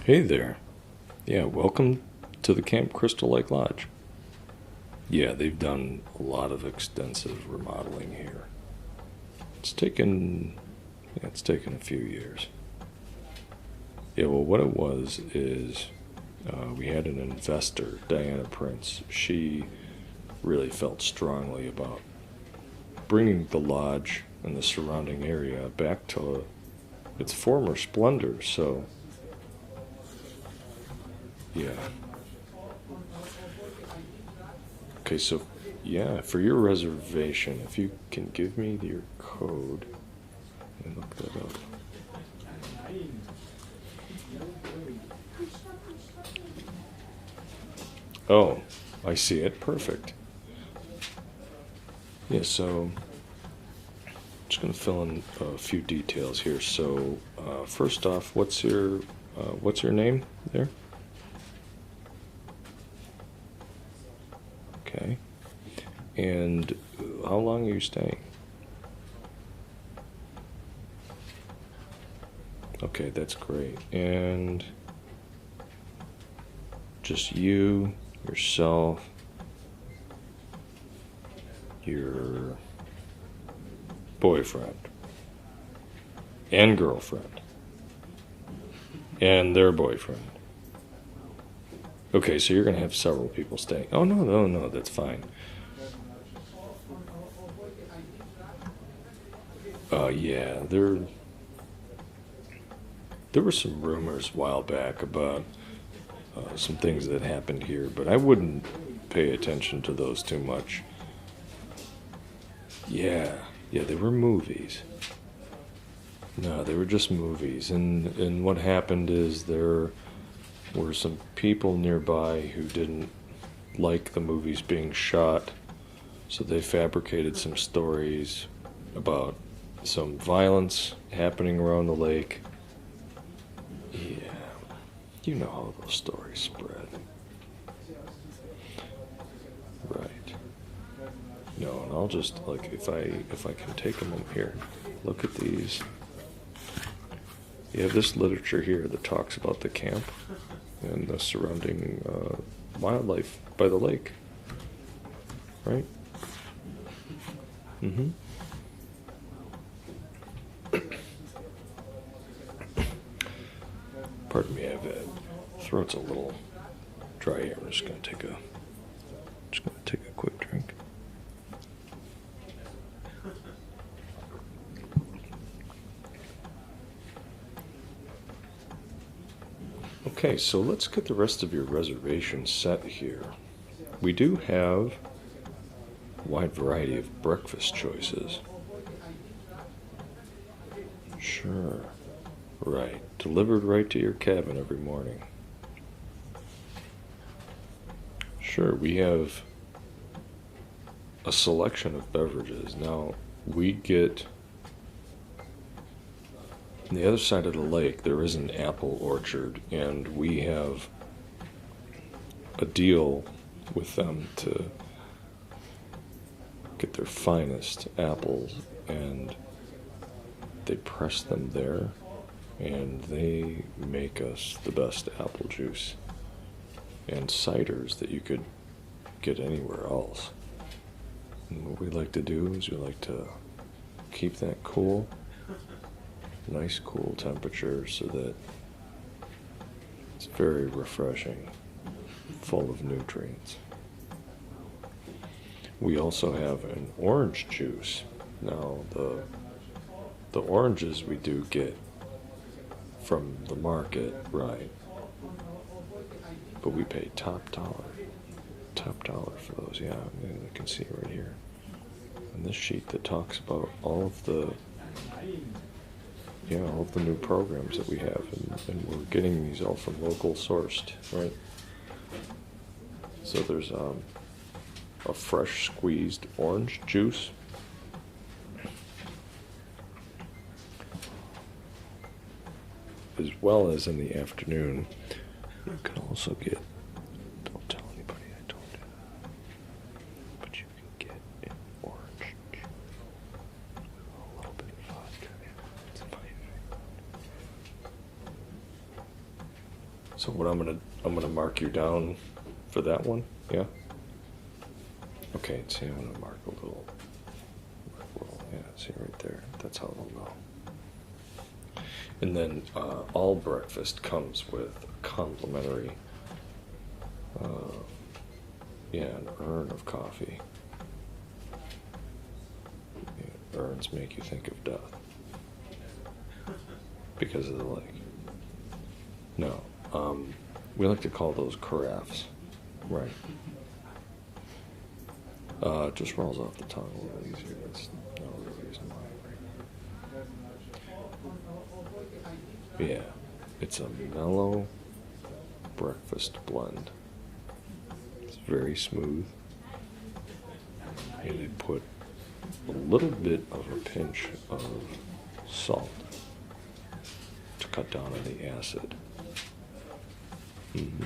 Hey there. Yeah, welcome to the Camp Crystal Lake Lodge. Yeah, they've done a lot of extensive remodeling here. It's taken it's taken a few years. Yeah, well, what it was is we had an investor, Diana Prince. She really felt strongly about bringing the lodge and the surrounding area back to its former splendor. So, yeah. Okay, so yeah, for your reservation, if you can give me your code and look that up. Oh, I see it. Perfect. Yeah, so I'm just gonna fill in a few details here. So, first off, what's your name there? Okay. And how long are you staying? Okay, that's great. And just you, yourself, your boyfriend, and girlfriend, and their boyfriend. Okay, so you're gonna have several people staying. Oh, no, no, no, that's fine. Yeah, there were some rumors a while back about some things that happened here, but I wouldn't pay attention to those too much. Yeah, yeah, they were movies. No, they were just movies, and what happened is there were some people nearby who didn't like the movies being shot, so they fabricated some stories about some violence happening around the lake. Yeah, you know how those stories spread. Right. No, and I'll just like if I can take a moment here, look at these. You have this literature here that talks about the camp and the surrounding wildlife by the lake, right? Mm-hmm. Pardon me, I've throat's a little dry here. I'm just gonna take a quick drink. Okay, so let's get the rest of your reservation set here. We do have a wide variety of breakfast choices. Sure. Right. Delivered right to your cabin every morning. Sure, we have a selection of beverages. Now, we get on the other side of the lake, there is an apple orchard, and we have a deal with them to get their finest apples, and they press them there, and they make us the best apple juice and ciders that you could get anywhere else. And what we like to do is we like to keep that cool, nice cool temperature, so that it's very refreshing, full of nutrients. We also have an orange juice. Now, the oranges we do get from the market, right? But we pay top dollar for those. Yeah, I can see right here on this sheet that talks about all of the new programs that we have, and we're getting these all from local sourced, right? So there's a fresh squeezed orange juice. As well as in the afternoon, you can also get, don't tell anybody I told you, but you can get an orange juice with a little bit of vodka in it. It's my favorite. So what I'm gonna mark you down for that one. Yeah. Okay. See, I'm gonna mark a little. Yeah. See right there. That's how it'll know. And then all breakfast comes with a complimentary, an urn of coffee. Yeah, urns make you think of death because of the lake. No, we like to call those carafes, right? It just rolls off the tongue a little easier. That's no real reason why. Yeah, it's a mellow breakfast blend. It's very smooth. And they put a little bit of a pinch of salt to cut down on the acid. Mm-hmm.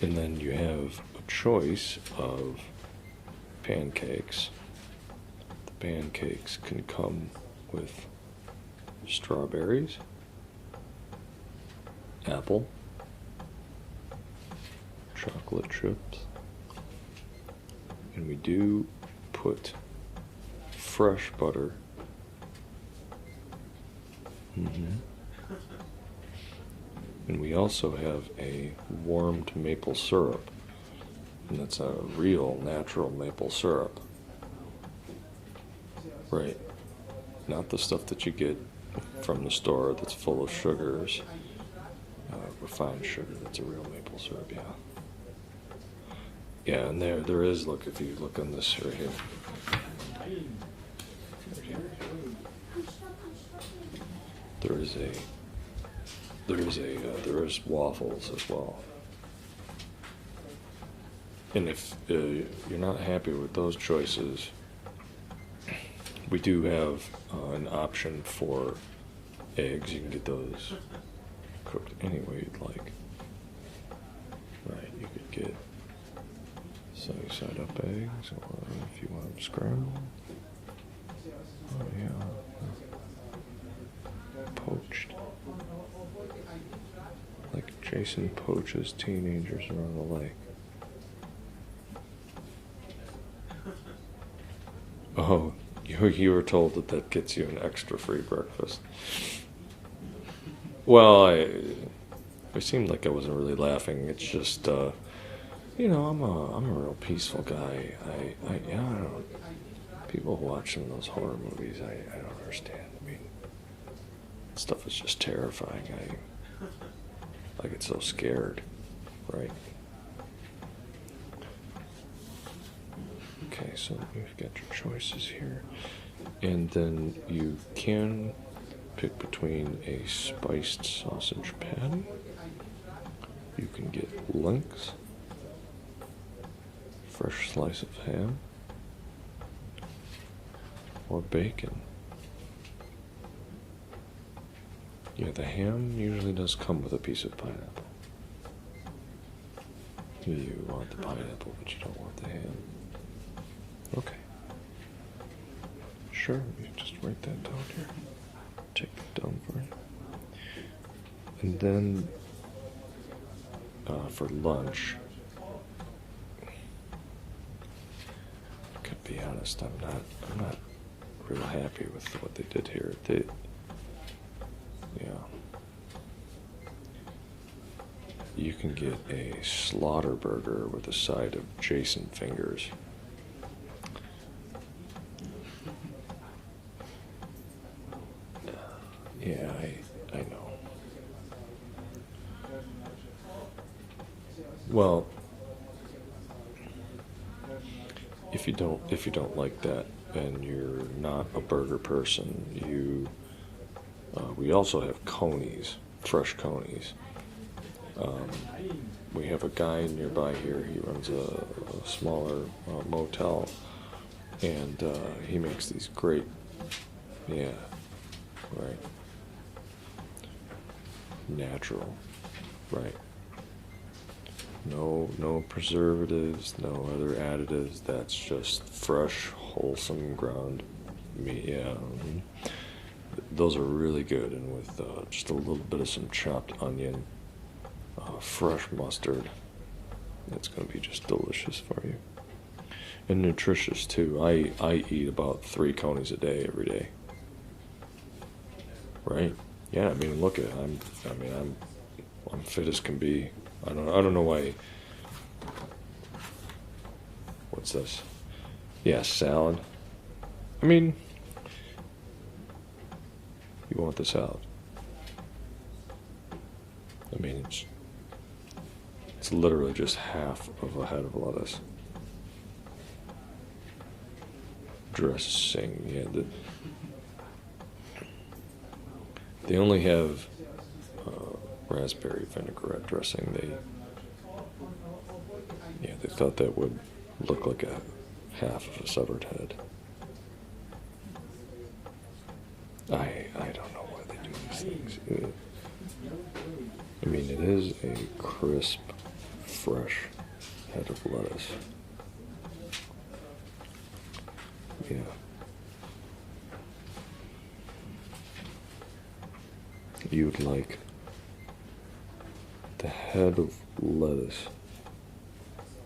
And then you have a choice of pancakes. The pancakes can come with strawberries, apple, chocolate chips, and we do put fresh butter. Mm-hmm. And we also have a warmed maple syrup, and that's a real natural maple syrup. Right. Not the stuff that you get from the store that's full of sugars, refined sugar. That's a real maple syrup, yeah. Yeah, and there is, look, if you look on this right here. There is waffles as well. And if you're not happy with those choices, we do have an option for eggs. You can get those cooked any way you'd like. Right, you could get sunny side up eggs, or if you want them scrambled. Oh yeah. Poached. Like Jason poaches teenagers around the lake. Oh, you were told that gets you an extra free breakfast. Well, it seemed like I wasn't really laughing. It's just, I'm a real peaceful guy. I don't. People who watch some of those horror movies, I don't understand. I mean, stuff is just terrifying. I get so scared, right? Okay, so you've got your choices here. And then you can pick between a spiced sausage patty. You can get links, fresh slice of ham, or bacon. Yeah, the ham usually does come with a piece of pineapple. You want the pineapple, but you don't want the ham. Okay. Sure, you just write that down here. Take that down for you. And then for lunch, to be honest, I'm not real happy with what they did here. You can get a slaughter burger with a side of Jason fingers. Yeah, I know. Well, if you don't like that and you're not a burger person, we also have conies, fresh conies. We have a guy nearby here. He runs a smaller motel, and he makes these great, right, natural, right. No preservatives, no other additives. That's just fresh, wholesome ground meat. Yeah. those are really good, and with just a little bit of some chopped onion, fresh mustard, it's going to be just delicious for you. And nutritious too. I eat about 3 conies a day every day. Right? Yeah, I mean, look at I'm fit as can be. I don't know why. What's this? Yeah, salad. I mean, you want the salad. I mean, it's literally just half of a head of lettuce. Dressing, yeah. They only have raspberry vinaigrette dressing. They thought that would look like a half of a severed head. I don't know why they do these things. I mean, it is a crisp, fresh head of lettuce. Yeah. You would like the head of lettuce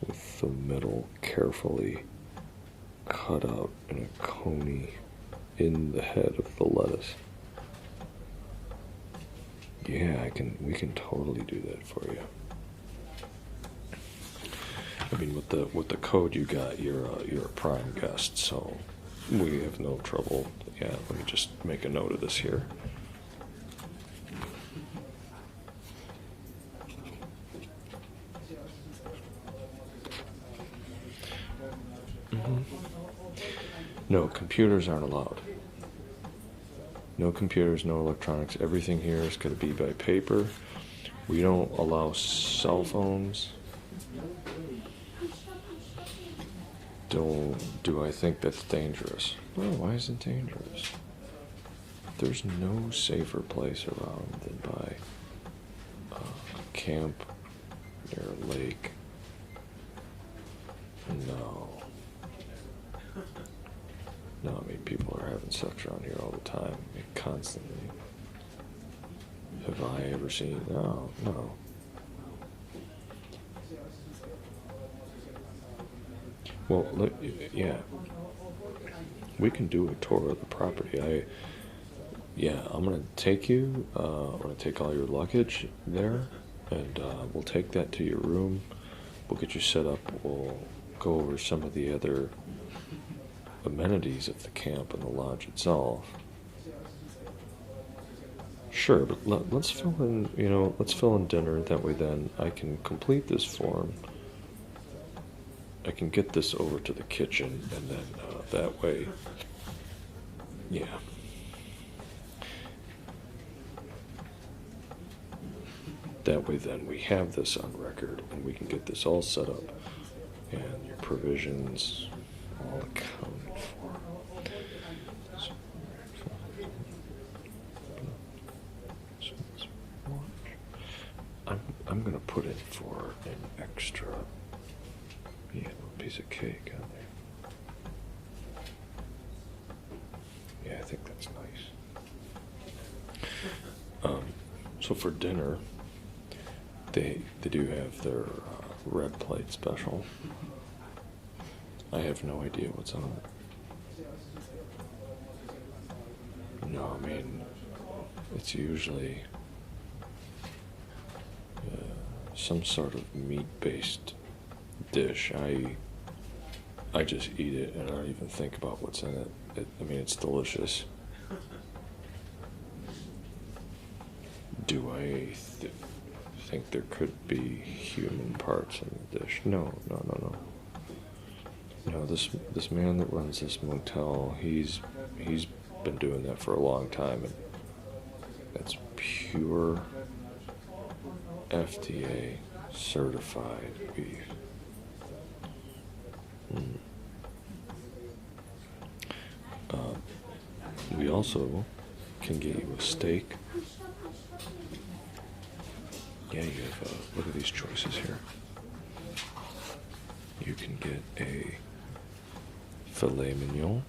with the middle carefully cut out in a coney in the head of the lettuce. Yeah, we can totally do that for you. I mean, with the code you got, you're a prime guest, so we have no trouble. Yeah, let me just make a note of this here. No, computers aren't allowed. No computers, no electronics. Everything here is going to be by paper. We don't allow cell phones. Do I think that's dangerous? No, why is it dangerous? There's no safer place around than by a camp near a lake. No, I mean, people are having sex around here all the time. I mean, constantly. Have I ever seen? No. Well, look, yeah. We can do a tour of the property. I'm going to take you. I'm going to take all your luggage there, and we'll take that to your room. We'll get you set up. We'll go over some of the other amenities of the camp and the lodge itself. Sure, but let's fill in, let's fill in dinner. That way then I can complete this form. I can get this over to the kitchen, and then that way, yeah. That way then we have this on record, and we can get this all set up, and your provisions all accounted for. I'm gonna put in for an extra, piece of cake on there. Yeah, I think that's nice. So for dinner, they do have their red plate special. I have no idea what's on it. No, I mean, it's usually some sort of meat-based dish. I just eat it and I don't even think about what's in it. I mean, it's delicious. Do I think there could be human parts in the dish? No. No, this man that runs this motel, he's been doing that for a long time, and that's pure FDA certified beef. We also can get you a steak. Yeah, you have, look at these choices here. You can get a filet mignon.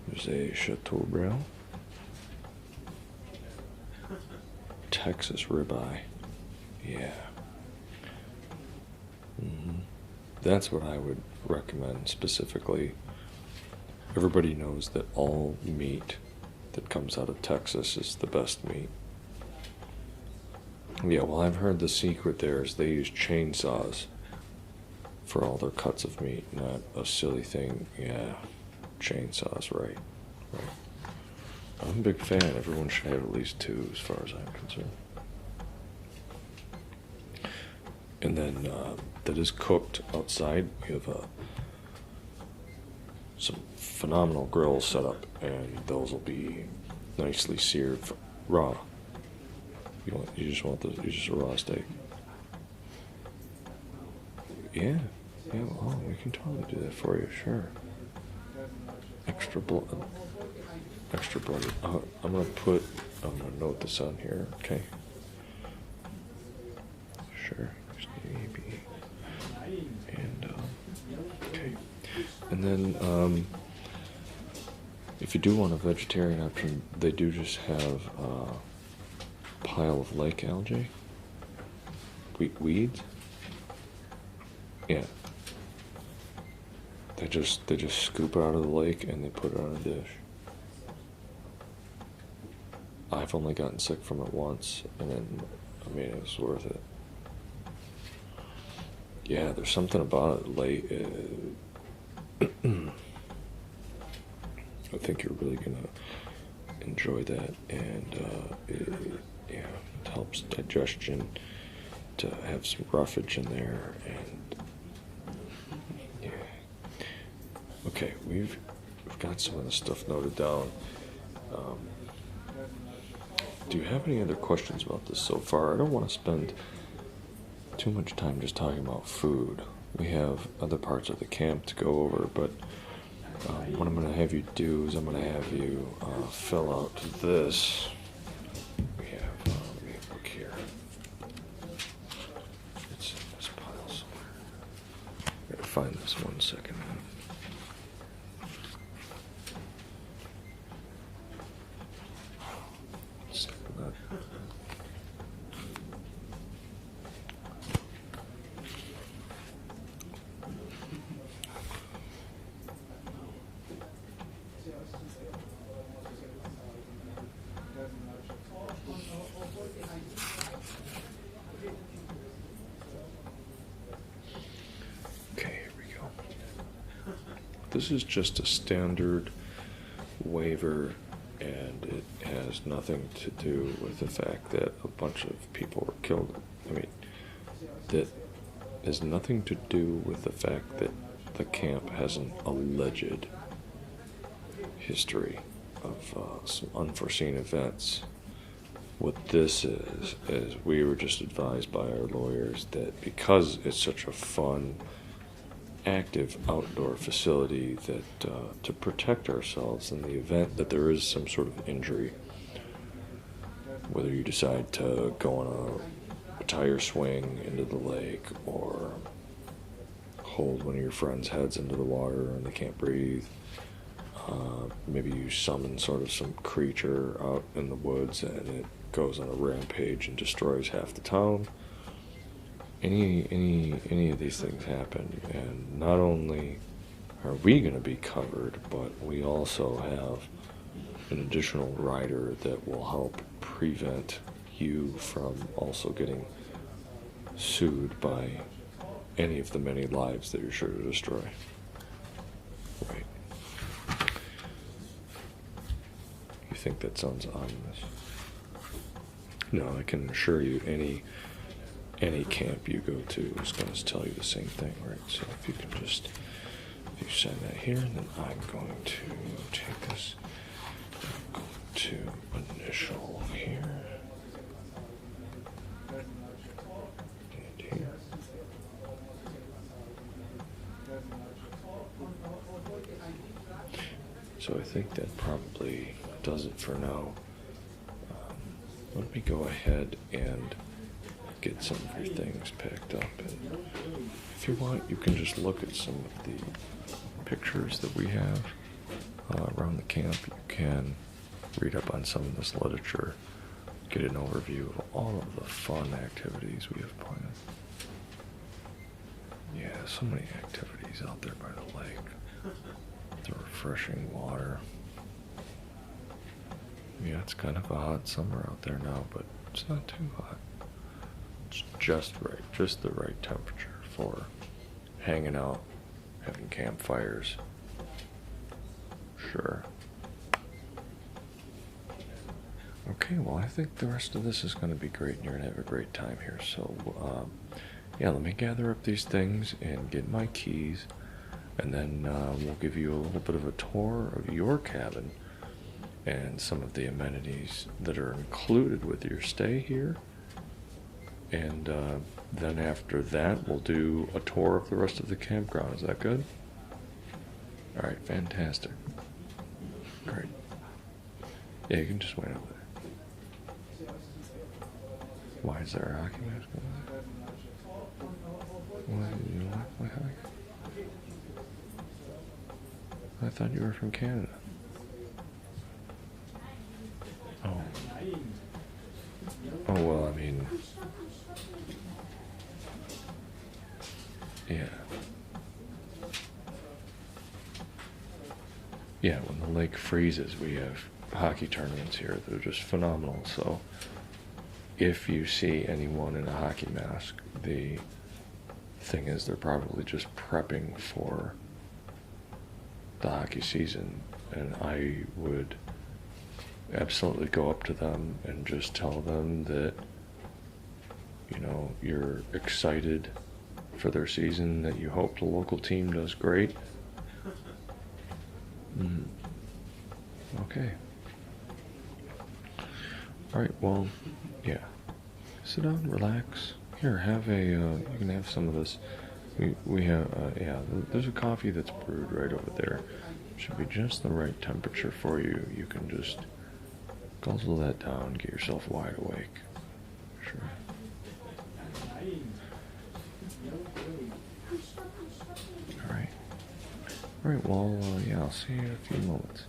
There's a Chateaubriand, Texas ribeye. Yeah. That's what I would recommend specifically. Everybody knows that all meat that comes out of Texas is the best meat. Yeah, well, I've heard the secret there is they use chainsaws for all their cuts of meat, not a silly thing. Yeah, chainsaws, right. I'm a big fan. Everyone should have at least two as far as I'm concerned. And then that is cooked outside. We have some phenomenal grills set up, and those will be nicely seared raw. You just want a raw steak. Yeah, well, we can totally do that for you, sure. Extra blood. I'm gonna note this on here, okay? Sure, maybe. And, okay. And then, if you do want a vegetarian option, they do just have a pile of lake algae. Weeds? Yeah. They just scoop it out of the lake and they put it on a dish. I've only gotten sick from it once, and then, I mean, it was worth it. Yeah, there's something about it late. I think you're really gonna enjoy that, and it helps digestion to have some roughage in there, and yeah. Okay, we've got some of this stuff noted down. Do you have any other questions about this so far? I don't want to spend too much time just talking about food. We have other parts of the camp to go over, but what I'm going to have you do is I'm going to have you fill out this. We have, let me look here. It's in this pile somewhere. I gotta find this 1 second. This is just a standard waiver, and it has nothing to do with the fact that a bunch of people were killed. I mean, that has nothing to do with the fact that the camp has an alleged history of some unforeseen events. What this is we were just advised by our lawyers that because it's such a fun, active outdoor facility, that to protect ourselves in the event that there is some sort of injury, whether you decide to go on a tire swing into the lake or hold one of your friends' heads into the water and they can't breathe, maybe you summon sort of some creature out in the woods and it goes on a rampage and destroys half the town. Any of these things happen, and not only are we going to be covered, but we also have an additional rider that will help prevent you from also getting sued by any of the many lives that you're sure to destroy. Right. You think that sounds ominous? No, I can assure you any camp you go to is going to tell you the same thing, right? So if you can just, if you sign that here, and then I'm going to take this, I'm going to initial here, and here. So I think that probably does it for now. Let me go ahead and get some of your things packed up, and if you want, you can just look at some of the pictures that we have. around the camp, you can read up on some of this literature, get an overview of all of the fun activities we have planned. Yeah, so many activities out there by the lake. The refreshing water. Yeah, it's kind of a hot summer out there now, but it's not too hot. It's just right, just the right temperature for hanging out, having campfires. Sure. Okay, well, I think the rest of this is going to be great, and you're going to have a great time here. So, yeah, let me gather up these things and get my keys, and then we'll give you a little bit of a tour of your cabin and some of the amenities that are included with your stay here. And then after that, we'll do a tour of the rest of the campground. Is that good? All right, fantastic. Great. Yeah, you can just wait over there. Why is there a hockey mask over there? Why do you like my hockey? I thought you were from Canada. Oh. Oh, well, I mean... Yeah. Yeah, when the lake freezes, we have hockey tournaments here that are just phenomenal. So if you see anyone in a hockey mask, the thing is they're probably just prepping for the hockey season. And I would absolutely go up to them and just tell them that, you know, you're excited for their season, that you hope the local team does great. Okay. All right, well, yeah. Sit down, relax. Here, have a, you can have some of this. We have, yeah, there's a coffee that's brewed right over there. Should be just the right temperature for you. You can just guzzle that down, get yourself wide awake. Sure. All right. All right, well, yeah, I'll see you in a few moments.